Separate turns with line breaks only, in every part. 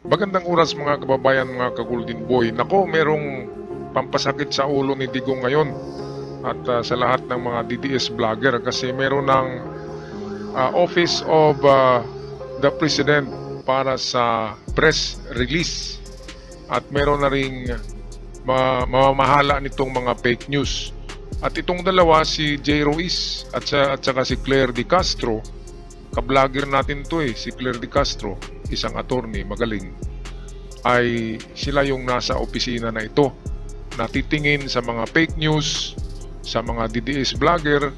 Magandang oras mga kababayan, mga ka-Golden Boy. Nako, merong pampasakit sa ulo ni Digong ngayon at sa lahat ng mga DDS vlogger kasi meron ng Office of the President para sa press release at meron na ring mamamahala nitong mga fake news. At itong dalawa, si Jay Ruiz at saka si Claire De Castro, ka-vlogger natin to si Claire De Castro, isang attorney magaling, ay sila yung nasa opisina na ito, natitingin sa mga fake news, sa mga DDS vlogger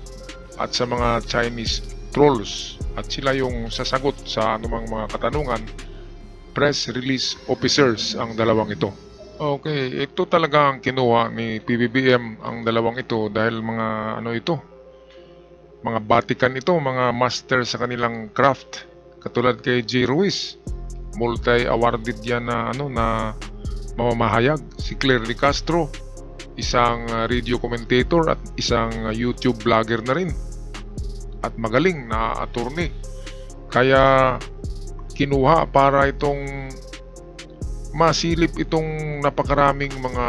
at sa mga Chinese trolls, at sila yung sasagot sa anumang mga katanungan. Press release officers ang dalawang ito. Okay, ito talaga ang kinuha ni PBBM, ang dalawang ito, dahil mga mga batikan ito, mga master sa kanilang craft. Katulad kay Jay Ruiz, multi-awarded yan na mamamahayag. Si Claire De Castro, isang radio commentator at isang YouTube vlogger na rin, at magaling na attorney. Kaya kinuha para itong masilip itong napakaraming mga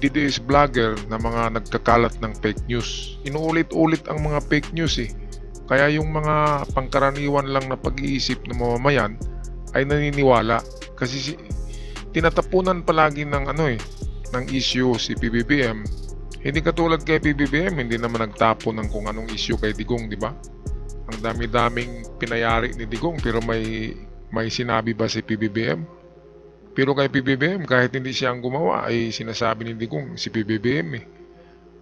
DDS vlogger na mga nagkakalat ng fake news. Inuulit-ulit ang mga fake news Kaya yung mga pangkaraniwan lang na pag-iisip ng mamamayan ay naniniwala kasi tinatapunan palagi ng ng issue si PBBM. Hindi katulad kay PBBM, hindi naman nagtapon ng kung anong issue kay Digong, di ba? Ang dami-daming pinayari ni Digong pero may sinabi ba si PBBM? Pero kay PBBM, kahit hindi siya ang gumawa, ay sinasabi ni Digong si PBBM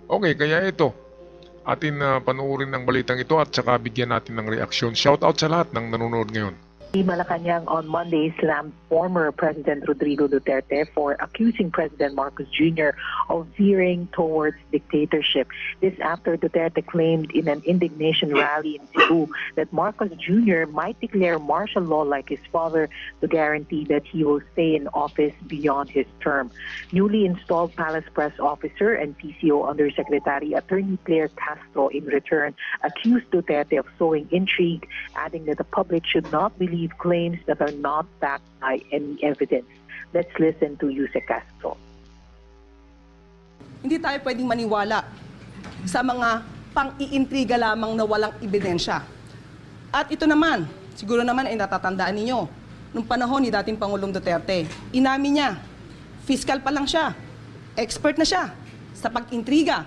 Okay, kaya ito, atin panuorin ang balitang ito at saka bigyan natin ng reaksyon. Shout out sa lahat ng nanonood ngayon.
Malacanang on Monday slammed former President Rodrigo Duterte for accusing President Marcos Jr. of veering towards dictatorship. This after Duterte claimed in an indignation rally in Cebu that Marcos Jr. might declare martial law like his father to guarantee that he will stay in office beyond his term. Newly installed Palace Press Officer and PCO Undersecretary Attorney Claire Castro in return accused Duterte of sowing intrigue, adding that the public should not believe claims that are not backed by any evidence. Let's listen to Yuse Castro.
Hindi tayo pwedeng maniwala sa mga pang-iintriga lamang na walang ebidensya. At ito naman, siguro naman ay natatandaan ninyo, nung panahon ni dating Pangulong Duterte, inamin niya, fiscal pa lang siya, expert na siya sa pag-intriga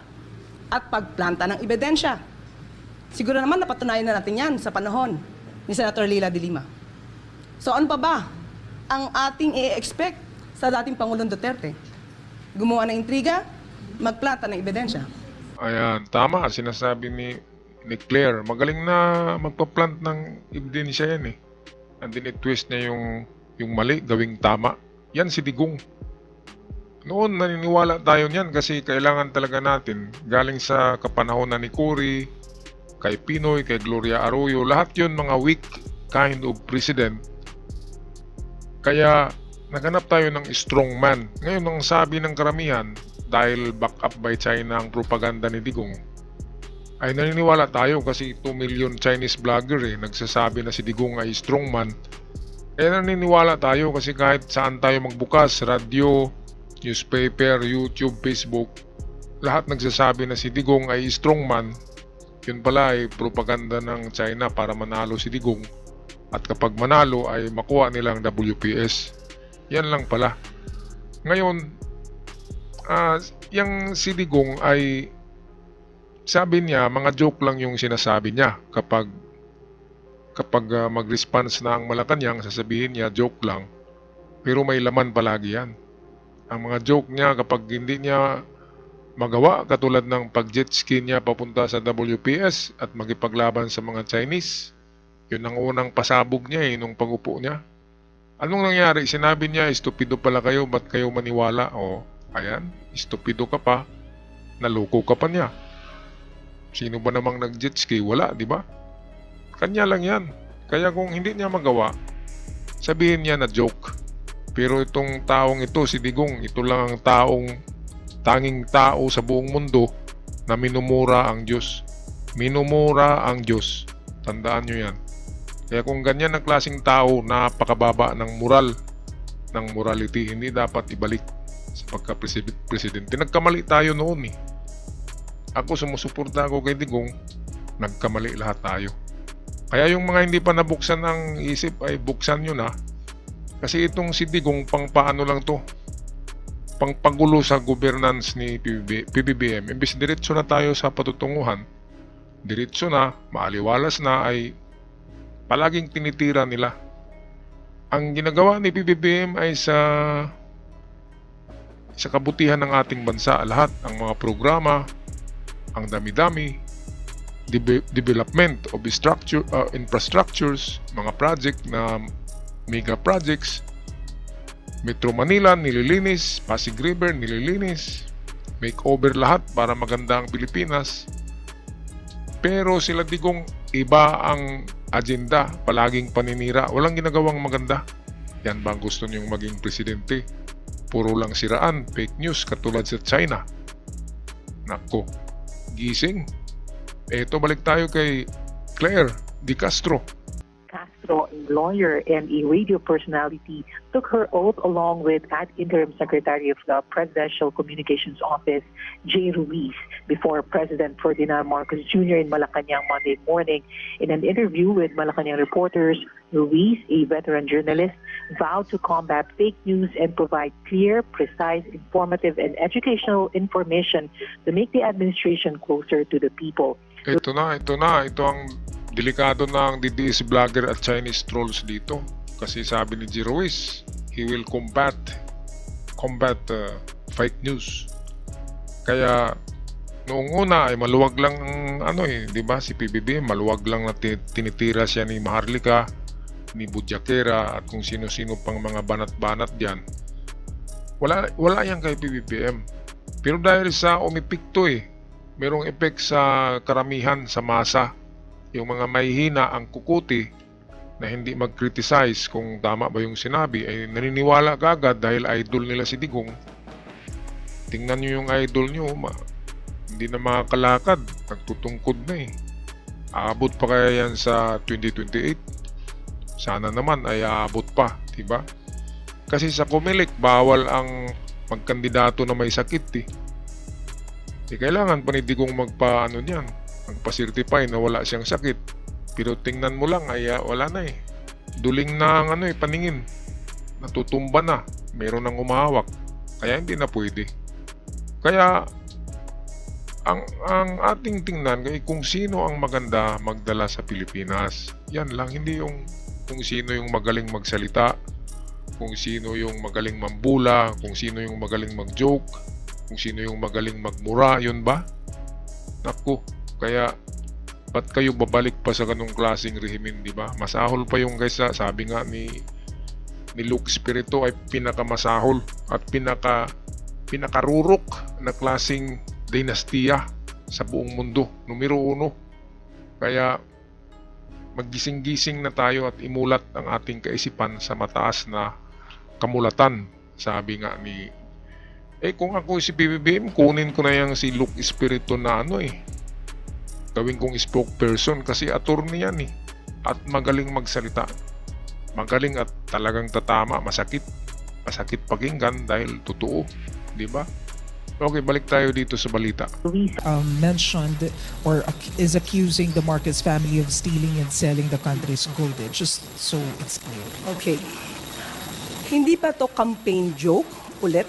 at pagplanta ng ebidensya. Siguro naman napatunayan na natin yan sa panahon ni Senator Leila de Lima. So ano pa ba ang ating i-expect sa dating Pangulong Duterte? Gumawa ng intriga, magplanta ng ebidensya.
Ayan, tama. Sinasabi ni Claire, magaling na magpa-plant ng ebidensya yan And then i-twist niya yung mali, gawing tama. Yan si Digong. Noon naniniwala tayo niyan kasi kailangan talaga natin. Galing sa kapanahonan ni Cory, kay Pinoy, kay Gloria Arroyo, lahat yun mga weak kind of president. Kaya naghanap tayo ng strong man. Ngayon, ang sabi ng karamihan, dahil back up by China ang propaganda ni Digong, ay naniniwala tayo kasi 2 million Chinese vlogger nagsasabi na si Digong ay strong man. Kaya naniniwala tayo kasi kahit saan tayo magbukas, radio, newspaper, YouTube, Facebook, lahat nagsasabi na si Digong ay strong man. Yun pala ay propaganda ng China para manalo si Digong. At kapag manalo ay makuha nilang WPS. Yan lang pala. Ngayon, yung si Digong ay sabi niya, mga joke lang yung sinasabi niya. Kapag mag-response na ang Malacanang, sasabihin niya joke lang. Pero may laman palagi yan. Ang mga joke niya kapag hindi niya magawa, katulad ng pag-jet ski niya papunta sa WPS at magipaglaban sa mga Chinese. Yun ang unang pasabog niya nung pag-upo niya. Anong nangyari? Sinabi niya, estupido pala kayo, ba't kayo maniwala? Ayan, estupido ka pa, naloko ka pa niya. Sino ba namang nag-jet ski? Wala, di ba? Kanya lang yan. Kaya kung hindi niya magawa, sabihin niya na joke. Pero itong taong ito, si Digong, ito lang ang tanging tao sa buong mundo na minumura ang Diyos. Minumura ang Diyos. Tandaan nyo yan. Kaya kung ganyan ang klaseng tao, napakababa ng moral. ng morality, hindi dapat ibalik sa pagka-presidente. Nagkamali tayo noon eh. Ako sumusuporta ako kay Digong, nagkamali lahat tayo. Kaya yung mga hindi pa nabuksan ang isip ay buksan nyo na. Kasi itong si Digong pang paano lang to, pang pagulo sa governance ni PBBM. Imbis diretso na tayo sa patutunguhan, diretso na, maaliwalas na, ay palaging tinitira nila. Ang ginagawa ni PBBM ay sa kabutihan ng ating bansa. Lahat, ang mga programa, ang dami-dami, development of infrastructures, mga project na mega projects. Metro Manila nililinis, Pasig River nililinis, makeover lahat para maganda ang Pilipinas. Pero sila Digong, iba ang agenda, palaging paninira, walang ginagawang maganda. Yan ba ang gusto niyong maging presidente? Puro lang siraan, fake news katulad sa China. Nako, gising. Eto, balik tayo kay Claire De Castro.
Castro, a lawyer and a radio personality, took her oath along with Interim Secretary of the Presidential Communications Office, Jay Ruiz, before President Ferdinand Marcos Jr. in Malacanang Monday morning. In an interview with Malacanang reporters, Ruiz, a veteran journalist, vowed to combat fake news and provide clear, precise, informative, and educational information to make the administration closer to the people.
Ito ang delikado na ang DDS vlogger at Chinese trolls dito. Kasi sabi ni G. Ruiz, he will combat fake news. Kaya noong una ay maluwag lang di ba, si PBB maluwag lang na tinitira siya ni Maharlika, ni Budjakera at kung sino-sino pang mga banat-banat diyan. Wala yan kay PBBM. Pero dahil sa umipikto merong effect sa karamihan, sa masa. Yung mga mahihina, ang kukuti na hindi mag-criticize kung tama ba yung sinabi ay naniniwala kagad dahil idol nila si Digong. Tingnan nyo yung idol nyo, hindi na makakalakad, nagtutungkod na aabot pa kaya yan sa 2028? Sana naman ay aabot pa, diba? Kasi sa Comelec bawal ang magkandidato na may sakit kailangan pa ni Digong magpa-certify na wala siyang sakit. Pero tingnan mo lang ay wala na duling na ang paningin, natutumba na, meron nang umahawak, kaya hindi na pwede. Kaya ang ating tingnan ay kung sino ang maganda magdala sa Pilipinas. Yan lang, hindi yung kung sino yung magaling magsalita, kung sino yung magaling mambula, kung sino yung magaling mag-joke, kung sino yung magaling magmura, yun ba? Naku, kaya ba't kayo babalik pa sa ganung klaseng rehimen, di ba? Masahol pa yung kaysa, sabi nga ni Luke Espiritu ay pinakamasahol at pinakarurok na klaseng dinastiya sa buong mundo, numero 1. Kaya maggising-gising na tayo at imulat ang ating kaisipan sa mataas na kamulatan. Sabi nga ni kung ako si PBBM, kunin ko na yung si Luke Espiritu na gawin kong spokesperson kasi attorney yan at magaling magsalita, magaling at talagang tatama, masakit pakinggan dahil totoo, di ba? Okay, balik tayo dito sa balita.
Mentioned or is accusing the Marcos family of stealing and selling the country's gold. Just so it's clear.
Okay. Hindi pa to campaign joke ulit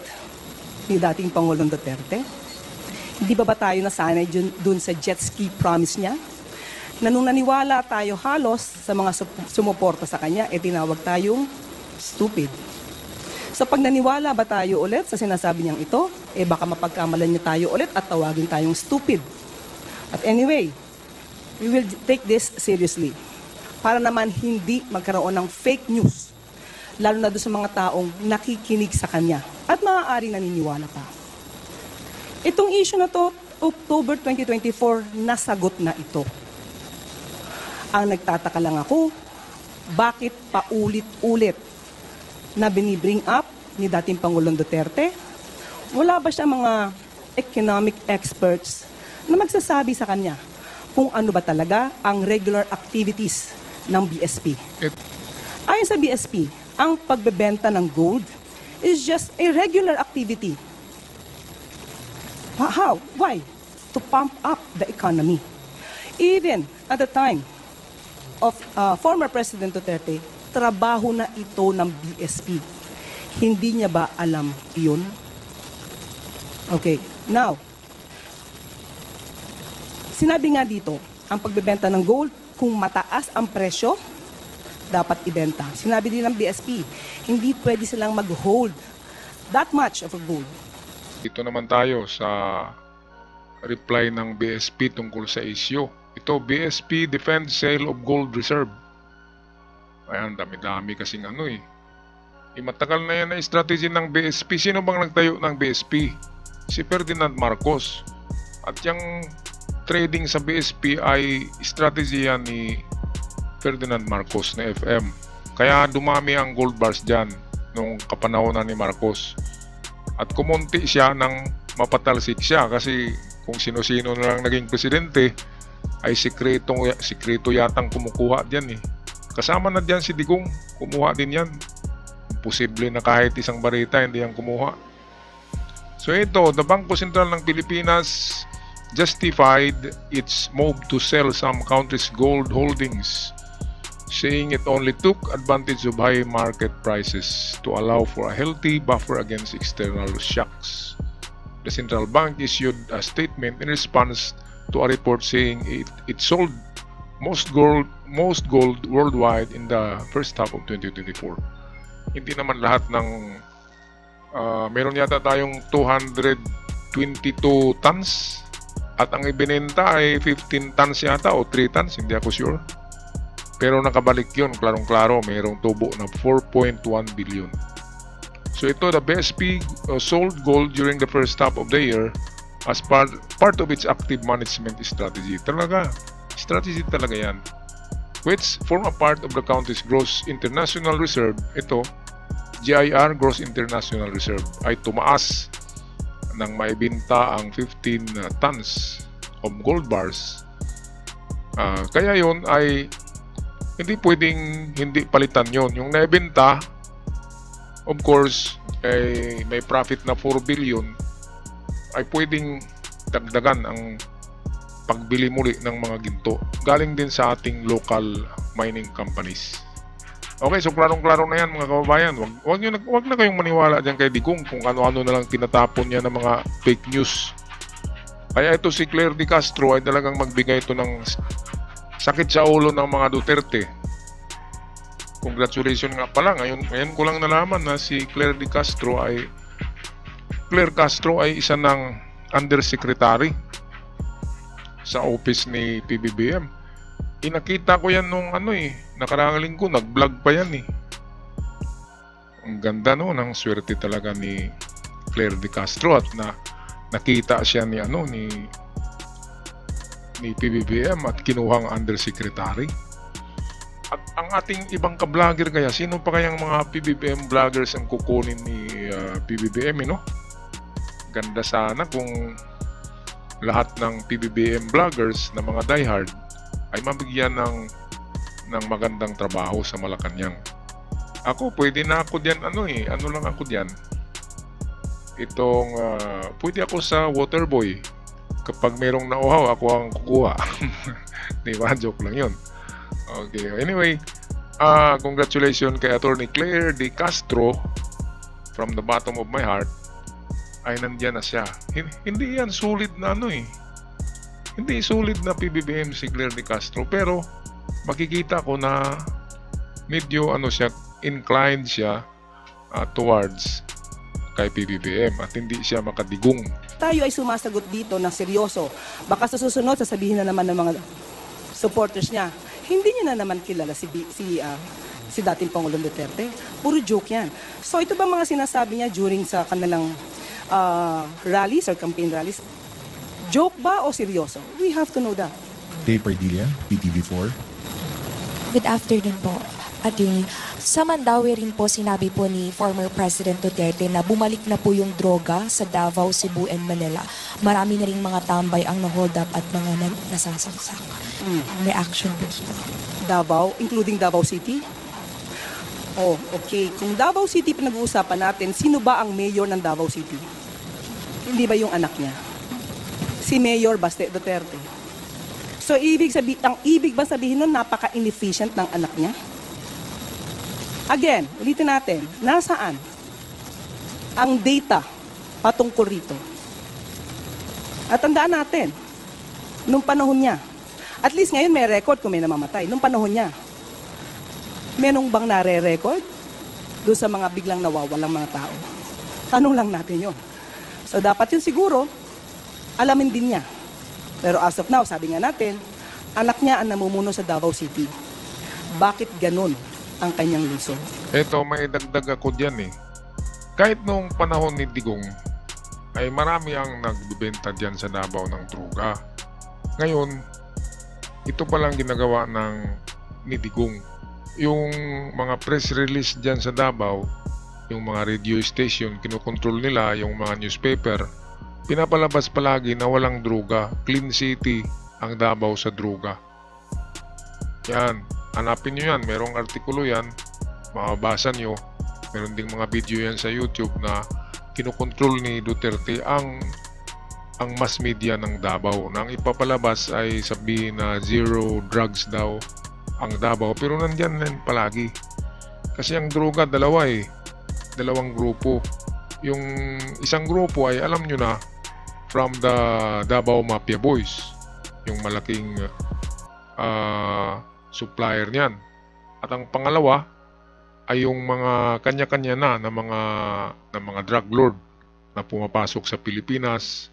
ni dating Pangulong Duterte? Hindi ba tayo nasanay dun sa jet ski promise niya? Na nung naniwala tayo halos sa mga sumuporta sa kanya, tinawag tayong stupid. So pag naniwala ba tayo ulit sa sinasabi niyang ito, baka mapagkamalan niya tayo ulit at tawagin tayong stupid. But anyway, we will take this seriously. Para naman hindi magkaroon ng fake news, lalo na doon sa mga taong nakikinig sa kanya at maaaring naniniwala pa. Itong issue na to, October 2024, nasagot na ito. Ang nagtataka lang ako, bakit paulit-ulit na binibring up ni dating Pangulong Duterte? Wala ba siya mga economic experts na magsasabi sa kanya kung ano ba talaga ang regular activities ng BSP? Ayon sa BSP, ang pagbebenta ng gold is just a regular activity. How? Why? To pump up the economy. Even at the time of former President Duterte, trabaho na ito ng BSP. Hindi niya ba alam iyon? Okay, now, sinabi nga dito, ang pagbebenta ng gold, kung mataas ang presyo, dapat ibenta. Sinabi din ng BSP, hindi pwede silang mag-hold that much of a gold.
Dito naman tayo sa reply ng BSP tungkol sa issue. Ito, BSP defends sale of gold reserve. Ayan, dami-dami kasing ano eh. Matagal na yan na strategy ng BSP. Sino bang nagtayo ng BSP? Si Ferdinand Marcos. At yung trading sa BSP ay strategy yan ni Ferdinand Marcos na FM. Kaya dumami ang gold bars dyan nung kapanahonan ni Marcos. At kumunti siya nang mapatalsik siya kasi kung sino-sino na lang naging presidente ay sikreto yatang kumukuha dyan eh. Kasama na dyan si Digong, kumuha din yan. Posible na kahit isang barita hindi yan kumuha. So ito, the Bangko Sentral ng Pilipinas justified its move to sell some countries' gold holdings, saying it only took advantage of high market prices to allow for a healthy buffer against external shocks. The central bank issued a statement in response to a report saying it sold most gold worldwide in the first half of 2024. Hindi naman lahat ng meron yata tayong 222 tons at ang ibinenta ay 15 tons yata o 3 tons, hindi ako sure. Pero nakabalik yun, klarong-klaro, mayroong tubo na 4.1 billion. So ito, the BSP sold gold during the first half of the year as part of its active management strategy. Strategy talaga yan. Which form a part of the country's gross international reserve. Ito, GIR, Gross International Reserve, ay tumaas nang maibinta ang 15 tons of gold bars. Kaya yon ay hindi pwedeng hindi palitan yon. Yung naibenta, of course, ay may profit na 4 billion, ay pwedeng dagdagan ang pagbili muli ng mga ginto. Galing din sa ating local mining companies. Okay, so klarong-klaro na yan mga kababayan. Wag na kayong maniwala dyan kay Digong kung ano-ano na lang tinatapon niya ng mga fake news. Kaya ito si Claire De Castro ay talagang magbigay ito ng sakit sa ulo ng mga Duterte. Congratulations nga pala. Ngayon ko lang nalaman na si Claire Castro ay isa ng undersecretary sa office ni PBBM. Inakita ko yan nung nakaraang linggo, nag-vlog pa yan eh. Ang ganda no, ng swerte talaga ni Claire De Castro at nakita siya ni PBBM at kinuhang undersecretary. At ang ating ibang ka-vlogger kaya, sino pa kayang mga PBBM vloggers ang kukunin ni PBBM, no? Ganda sana kung lahat ng PBBM vloggers na mga diehard ay mabigyan ng magandang trabaho sa Malacanang. Ako, pwede na ako diyan, ano lang ako diyan. Pwede ako sa Waterboy. Kapag merong nauhaw, ako ang kukuha. Di ba? Joke lang yun. Okay, anyway, congratulations kay Attorney Claire De Castro. From the bottom of my heart, ay nandiyan na siya. Hindi yan sulit na hindi sulit na PBBM si Claire De Castro, pero makikita ko na medyo inclined siya towards kay PBBM at hindi siya makadigong.
Tayo ay sumasagot dito na seryoso. Baka sa susunod sasabihin na naman ng mga supporters niya, hindi niya na naman kilala si dating Pangulong Duterte. Puro joke yan. So ito ba mga sinasabi niya during sa kanilang rallies or campaign rallies? Joke ba o seryoso? We have to know that.
Dave Pardilla, PTV4.
Good afternoon po, Atty. Sa Mandaue rin po sinabi po ni former President Duterte na bumalik na po yung droga sa Davao, Cebu, and Manila. Marami na rin mga tambay ang na-hold up at mga nasasaksak. Reaction po dito.
Davao, including Davao City? Oh, okay. Kung Davao City pinag-uusapan natin, sino ba ang mayor ng Davao City? Hindi ba yung anak niya? Si Mayor Baste Duterte. So, ang ibig ba sabihin nun, napaka-inefficient ng anak niya? Again, ulitin natin, nasaan ang data patungkol rito? At tandaan natin, nung panahon niya, at least ngayon may record kung may namamatay, nung panahon niya, merong bang nare-record doon sa mga biglang nawawalang mga tao? Tanong lang natin yun. So dapat yun siguro, alamin din niya. Pero as of now, sabi nga natin, anak niya ang namumuno sa Davao City. Bakit ganun ang kanyang lungsod?
Eto, may dagdag ako dyan eh. Kahit noong panahon ni Digong, ay marami ang nagbibenta dyan sa Davao ng droga. Ngayon, ito palang ginagawa ni Digong. Yung mga press release dyan sa Davao, yung mga radio station, kinokontrol nila, yung mga newspaper, pinapalabas palagi na walang droga. Clean city ang Davao sa droga. Yan, hanapin nyo yan. Merong artikulo yan, mababasa nyo. Meron ding mga video yan sa YouTube na kinokontrol ni Duterte ang mass media ng Davao. Nang ipapalabas ay sabihin na zero drugs daw ang Davao, pero nandyan yan palagi. Kasi ang droga dalawa eh, dalawang grupo. Yung isang grupo ay alam nyo na, from the Davao Mafia Boys, yung malaking supplier niyan. At ang pangalawa ay yung mga kanya-kanya na mga drug lord na pumapasok sa Pilipinas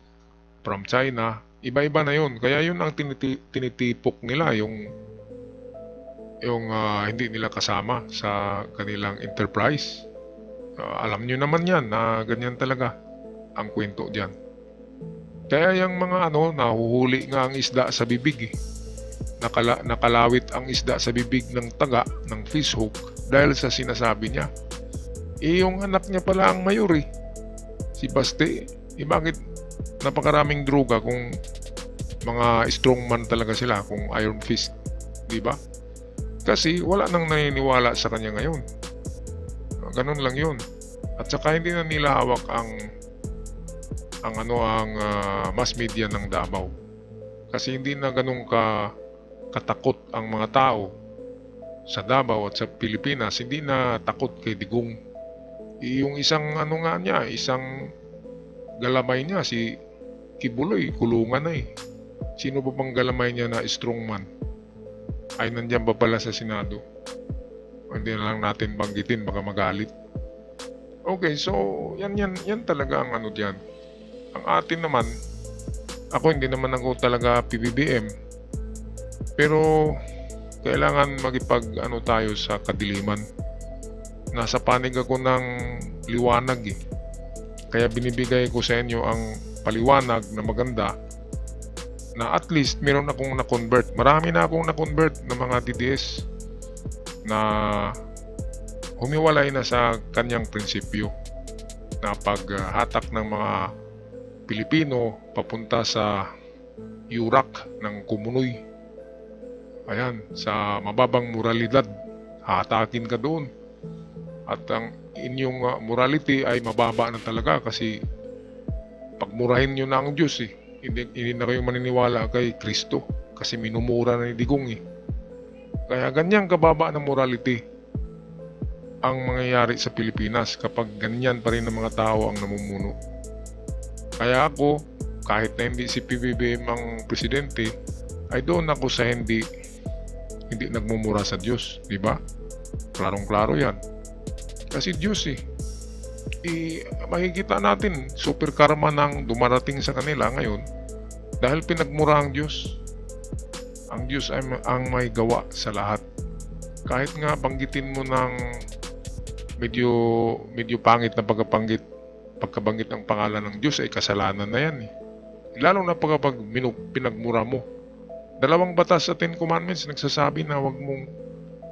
from China. Iba-iba na yun. Kaya yun ang tinitipok nila, yung hindi nila kasama sa kanilang enterprise. Alam nyo naman yan na ganyan talaga ang kwento dyan. Kaya yung mga nahuhuli nga ang isda sa bibig eh. Nakalawit ang isda sa bibig ng taga ng fishhook dahil sa sinasabi niya. Yung anak niya pala ang mayor eh, si Baste. Bakit napakaraming droga kung mga strongman talaga sila, kung iron fist, di ba? Kasi wala nang naniniwala sa kanya ngayon. Ganun lang yun. At saka hindi na nila hawak ang mass media ng Davao. Kasi hindi na ganun katakot ang mga tao sa Davao at sa Pilipinas. Hindi na takot kay Digong. Yung isang isang galamay niya, si Kibuloy, kulungan na eh. Sino ba bang galamay niya na strongman? Ay nandiyan ba pala sa Senado? Hindi na lang natin banggitin, baka magalit. Okay, so yan talaga ang diyan. Ang atin naman, ako hindi naman ako talaga PBBM. Pero kailangan tayo sa kadiliman. Nasa panig ako ng liwanag eh. Kaya binibigay ko sa inyo ang paliwanag na maganda, na at least meron akong na-convert. Marami na akong na-convert ng mga DDS na humiwalay na sa kanyang prinsipyo na paghatak ng mga Pilipino papunta sa yurak ng kumunoy. Ayan, sa mababang moralidad, hatakin ka doon. At ang inyong morality ay mababa na talaga kasi pagmurahin nyo na ang Diyos eh. Hindi na kayo maniniwala kay Kristo kasi minumura na ni Digong eh. Kaya ganyang kababa ng morality ang mangyayari sa Pilipinas kapag ganyan pa rin ng mga tao ang namumuno. Kaya ako, kahit na hindi si PBBM ang presidente, ay doon ako sa hindi nagmumura sa Diyos, di ba? Klarong-klaro yan. Kasi Diyos makikita natin super karma nang dumarating sa kanila ngayon dahil pinagmura ang Diyos. Ang Diyos ay ang may gawa sa lahat. Kahit nga banggitin mo ng medyo pangit na pagkabanggit ng pangalan ng Diyos ay kasalanan na yan eh. Lalo na pagkapag pinagmura mo. 2 batas sa 10 Commandments nagsasabi na wag mong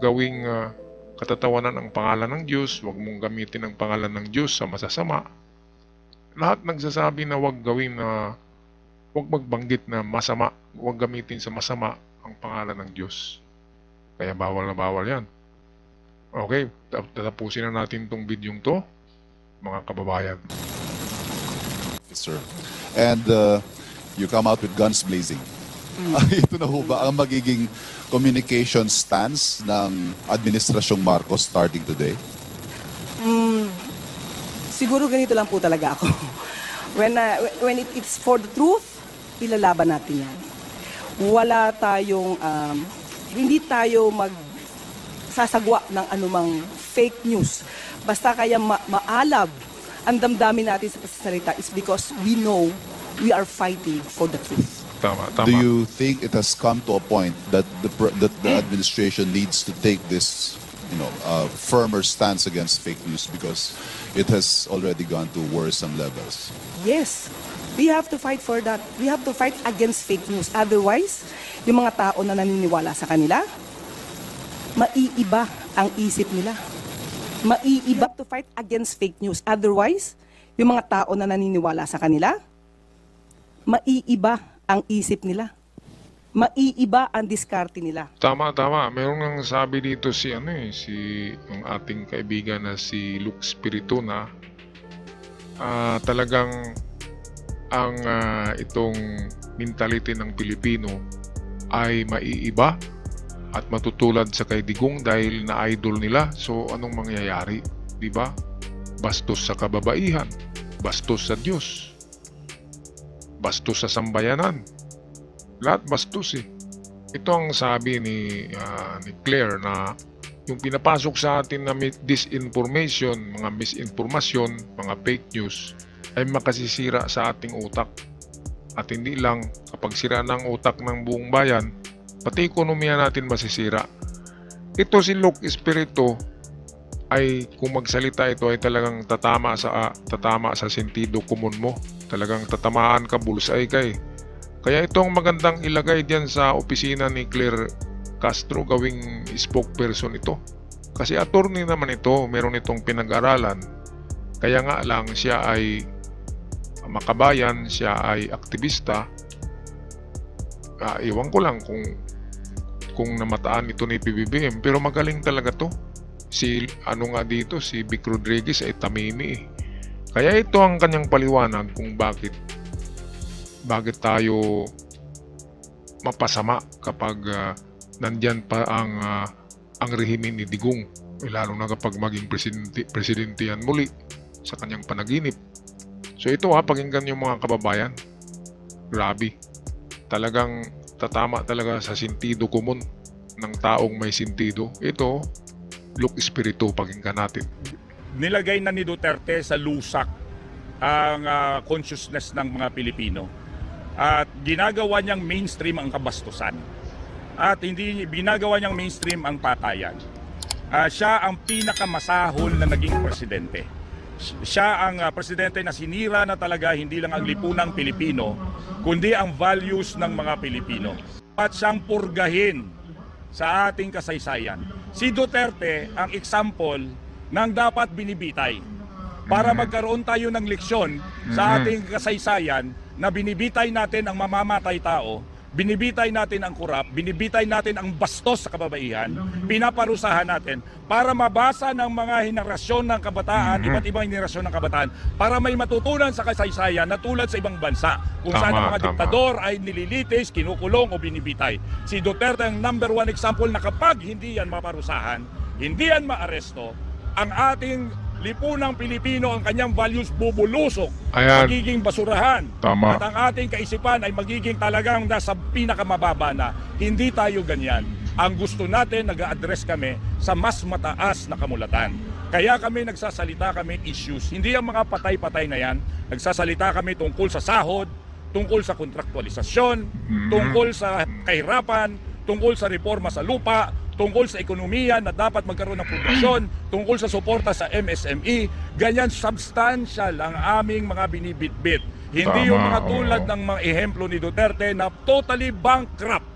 gawing katatawanan ang pangalan ng Diyos, wag mong gamitin ang pangalan ng Diyos sa masasama. Lahat nagsasabi na wag magbanggit na masama, wag gamitin sa masama ang pangalan ng Diyos. Kaya bawal na bawal yan. Okay, tatapusin na natin tong bidyong to, mga kababayan.
Sir. And you come out with guns blazing. Ito na ho ba ang magiging communication stance ng Administrasyong Marcos starting today?
Siguro ganito lang po talaga ako. When it's for the truth, ilalaban natin yan. Wala tayong, hindi tayo magsasagwa ng anumang fake news. Basta kaya maalab ang damdamin natin sa pagsasalita is because we know we are fighting for the truth.
Tama.
Do you think it has come to a point that the administration needs to take this, firmer stance against fake news because it has already gone to worrisome levels?
Yes, we have to fight for that. We have to fight against fake news. Otherwise, yung mga tao na naniniwala sa kanila, maiiba ang isip nila. Maiiba to fight against fake news. Otherwise, yung mga tao na naniniwala sa kanila, maiiba ang isip nila. Maiiba ang diskarte nila.
Tama. Meron nang sabi dito si yung ating kaibigan na si Luke Espiritu na talagang ang itong mentality ng Pilipino ay maiiba at matutulad sa kay Digong dahil na idol nila. So anong mangyayari? 'Di ba? Bastos sa kababaihan, bastos sa Diyos, bastos sa sambayanan. Lahat bastos eh. Ito ang sabi ni Claire na yung pinapasok sa atin na disinformation, mga misinformasyon, mga fake news ay makasisira sa ating utak. At hindi lang kapag sira ng utak ng buong bayan, pati ekonomiya natin masisira. Ito si Luke Espiritu ay kung magsalita ito ay talagang tatama sa sentido komon mo. Talagang tatamaan ka, bullseye ka eh. Kaya itong magandang ilagay diyan sa opisina ni Claire Castro gawing spokesperson ito. Kasi attorney naman ito, meron itong pinag-aralan. Kaya nga lang siya ay makabayan, siya ay aktivista. Iwan ko lang kung namataan ito ni PBBM, pero magaling talaga to. Si Vic Rodriguez ay tamimi eh. Kaya ito ang kanyang paliwanag kung bakit tayo mapasama kapag nandyan pa ang rehimen ni Digong, lalo na kapag maging presidente yan muli sa kanyang panaginip. So ito pakinggan yung mga kababayan. Grabe, talagang tatama talaga sa sentido komon ng taong may sentido. Ito, Luke Espiritu, pakinggan natin.
Nilagay na ni Duterte sa lusak ang consciousness ng mga Pilipino. At ginagawa niyang mainstream ang kabastusan. At hindi ginagawa niyang mainstream ang patayan. Siya ang pinakamasahol na naging presidente. Siya ang presidente na sinira na talaga hindi lang ang lipunang Pilipino, kundi ang values ng mga Pilipino. At siyang purgahin sa ating kasaysayan. Si Duterte ang example ng dapat binibitay para magkaroon tayo ng leksyon sa ating kasaysayan na binibitay natin ang mamamatay tao, binibitay natin ang kurap, binibitay natin ang bastos sa kababaihan, pinaparusahan natin para mabasa ng mga henerasyon ng kabataan, iba't ibang henerasyon ng kabataan, para may matutunan sa kasaysayan na tulad sa ibang bansa kung saan ang mga diktador ay nililitis, kinukulong o binibitay. Si Duterte ang number one example na kapag hindi yan maparusahan, hindi yan maaresto, ang ating lipunang Pilipino, ang kanyang values bubulusok, magiging basurahan.
Tama.
At ang ating kaisipan ay magiging talagang nasa pinakamababa na. Hindi tayo ganyan. Ang gusto natin, nag-a-address kami sa mas mataas na kamulatan. Kaya kami nagsasalita kami issues. Hindi ang mga patay-patay na yan. Nagsasalita kami tungkol sa sahod, tungkol sa kontraktualisasyon, tungkol sa kahirapan, tungkol sa reforma sa lupa, tungkol sa ekonomiya na dapat magkaroon ng produksyon, tungkol sa suporta sa MSME. Ganyan substantial ang aming mga binibitbit. Hindi yung mga tulad ng mga ehemplo ni Duterte na totally bankrupt.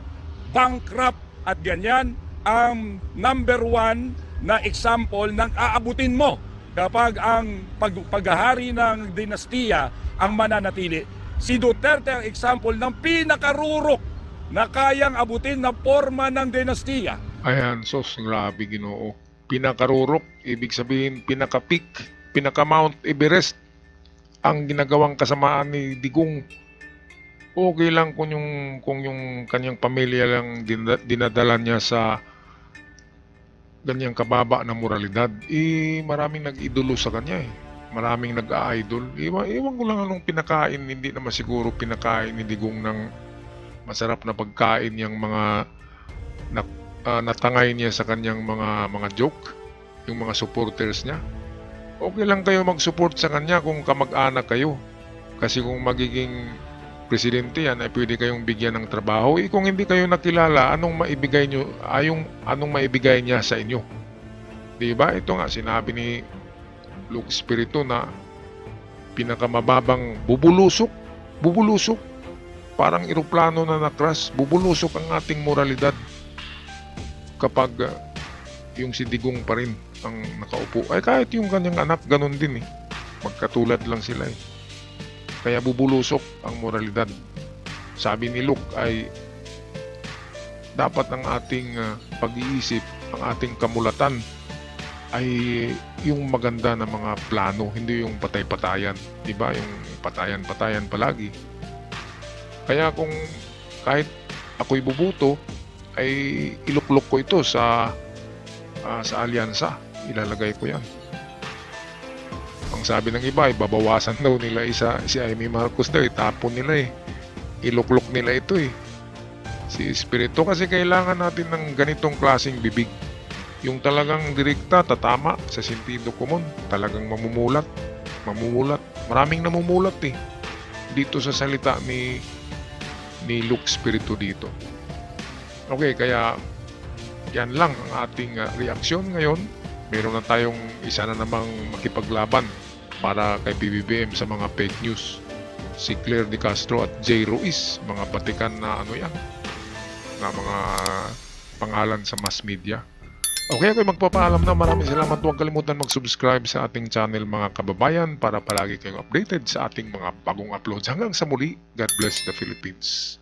At ganyan ang number one na example ng aabutin mo kapag ang paghahari ng dinastiya ang mananatili. Si Duterte ang example ng pinakarurok na kayang abutin na forma ng dinastiya.
Ayan, sos, grabe Ginoo. pinakarurok, ibig sabihin pinaka-peak, pinaka-Mount Everest ang ginagawang kasamaan ni Digong. Okay lang kung yung kanyang pamilya lang dinadala niya sa ganyang kababa na moralidad. Maraming nag-idolo sa kanya eh. Maraming nag-a-idol. Iwan ko lang anong pinakain, hindi naman siguro pinakain ni Digong ng masarap na pagkain yung mga natangay niya sa kanyang mga joke, yung mga supporters niya. Okay lang kayo mag-support sa kanya kung kamag-anak kayo. Kasi kung magiging presidente yan, ay pwede kayong bigyan ng trabaho. Kung hindi kayo nakilala, anong maibigay niya sa inyo? Diba? Ito nga, sinabi ni Luke Espiritu na pinakamababang bubulusok, parang eroplano na nakras, bubulusok ang ating moralidad kapag yung si Digong pa rin ang nakaupo. Ay kahit yung kanyang anak, ganun din eh. Magkatulad lang sila eh. Kaya bubulusok ang moralidad. Sabi ni Luke ay dapat ang ating pag-iisip, ang ating kamulatan ay yung maganda na mga plano, hindi yung patay-patayan. Diba? Yung patayan-patayan palagi. Kaya kung kahit ako'y bubuto, ay iluklok ko ito sa alyansa. Ilalagay ko yan. Ang sabi ng iba, babawasan daw nila si Amy Marcos daw, itapon nila eh. Iluklok nila ito eh. Si Espiritu kasi kailangan natin ng ganitong klaseng bibig. Yung talagang direkta, tatama sa sentido komon. Talagang mamumulat. Maraming namumulat eh. Dito sa salita ni Luke Espiritu dito. Okay, kaya yan lang ang ating reaksyon ngayon. Meron na tayong isa na namang makipaglaban para kay PBBM sa mga fake news. Si Claire De Castro at Jay Ruiz, mga batikan na na mga pangalan sa mass media. Okay, ako magpapaalam na. Maraming salamat. Huwag kalimutan mag-subscribe sa ating channel mga kababayan para palagi kayong updated sa ating mga bagong uploads. Hanggang sa muli, God bless the Philippines.